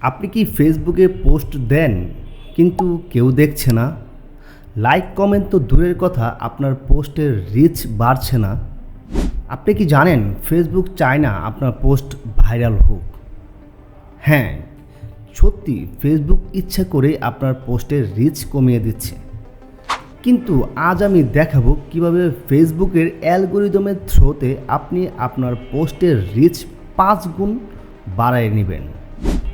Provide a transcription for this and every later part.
আপনি কি ফেসবুকে পোস্ট দেন কিন্তু কেউ দেখছে না? লাইক কমেন্ট তো দূরের কথা, আপনার পোস্টের রিচ বাড়ছে না। আপনি কি জানেন ফেসবুক চায় না আপনার পোস্ট ভাইরাল হোক? হ্যাঁ, সত্যি ফেসবুক ইচ্ছা করে আপনার পোস্টের রিচ কমিয়ে দিচ্ছে। কিন্তু আজ আমি দেখাবো কিভাবে ফেসবুকের অ্যালগরিদমের থ্রুতে আপনি আপনার পোস্টের রিচ 5 গুণ বাড়ায় নেবেন।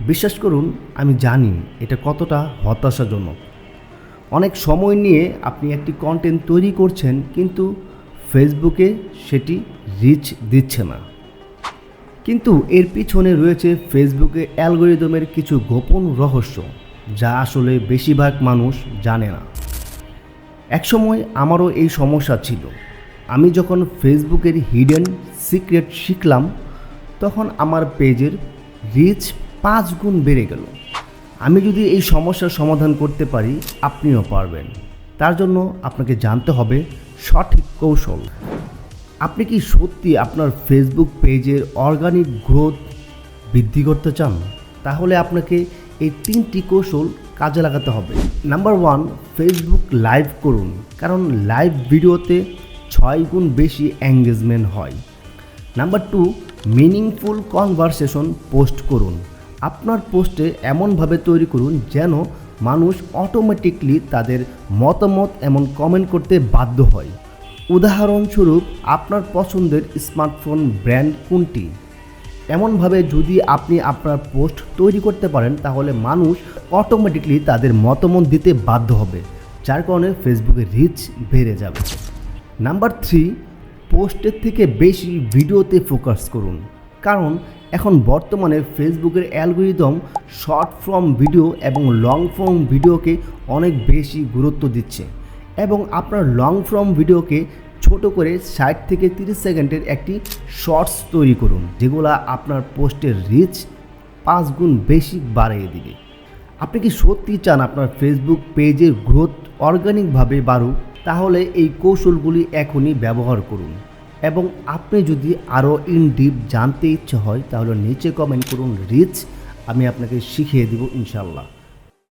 বিশ্বাস করুন, আমি জানি এটা কতটা হতাশাজনক। অনেক সময় নিয়ে আপনি একটি কন্টেন্ট তৈরি করছেন, কিন্তু ফেসবুকে সেটি রিচ দিচ্ছে না। কিন্তু এর পিছনে রয়েছে ফেসবুকে অ্যালগরিদমের কিছু গোপন রহস্য, যা আসলে বেশিরভাগ মানুষ জানে না। একসময় আমারও এই সমস্যা ছিল। আমি যখন ফেসবুকের হিডেন সিক্রেট শিখলাম, তখন আমার পেজের রিচ 5 গুণ বেড়ে গেল। আমি যদি এই সমস্যার সমাধান করতে পারি, আপনিও পারবেন। তার জন্য আপনাকে জানতে হবে সঠিক কৌশল। আপনি কি সত্যি আপনার ফেসবুক পেজের অর্গানিক গ্রোথ বৃদ্ধি করতে চান? তাহলে আপনাকে এই 3টি কৌশল কাজে লাগাতে হবে। নাম্বার 1, ফেসবুক লাইভ করুন, কারণ লাইভ ভিডিওতে 6 গুণ বেশি এঙ্গেজমেন্ট হয়। নাম্বার 2, মিনিংফুল কনভারসেশন পোস্ট করুন। আপনার পোস্টে এমনভাবে তৈরি করুন যেন মানুষ অটোমেটিকলি তাদের মতামত কমেন্ট করতে বাধ্য হয়। উদাহরণস্বরূপ, আপনার পছন্দের স্মার্টফোন ব্র্যান্ড কোনটি? এমনভাবে যদি আপনি আপনার পোস্ট তৈরি করতে পারেন, তাহলে মানুষ অটোমেটিকলি তাদের মতামত দিতে বাধ্য হবে, যার কারণে ফেসবুকের রিচ বেড়ে যাবে। নাম্বার 3, পোস্টের থেকে বেশি ভিডিওতে ফোকাস করুন, কারণ এখন বর্তমানে ফেসবুকের অ্যালগরিদম শর্ট ফর্ম ভিডিও এবং লং ফর্ম ভিডিওকে অনেক বেশি গুরুত্ব দিচ্ছে। এবং আপনার লং ফর্ম ভিডিওকে ছোট করে 60 থেকে 30 সেকেন্ডের একটি শর্টস তৈরি করুন, যেগুলো আপনার পোস্টের রিচ 5 গুণ বেশি বাড়িয়ে দিবে। আপনি কি সত্যি চান আপনার ফেসবুক পেজের গ্রোথ অর্গানিকভাবে বাড়ুক? তাহলে এই কৌশলগুলি এখনই ব্যবহার করুন। এবং আপনি যদি আরও ইন ডিপ জানতে ইচ্ছে হয়, তাহলে নিচে কমেন্ট করুন রিচ, আমি আপনাকে শিখিয়ে দিব ইনশাল্লাহ।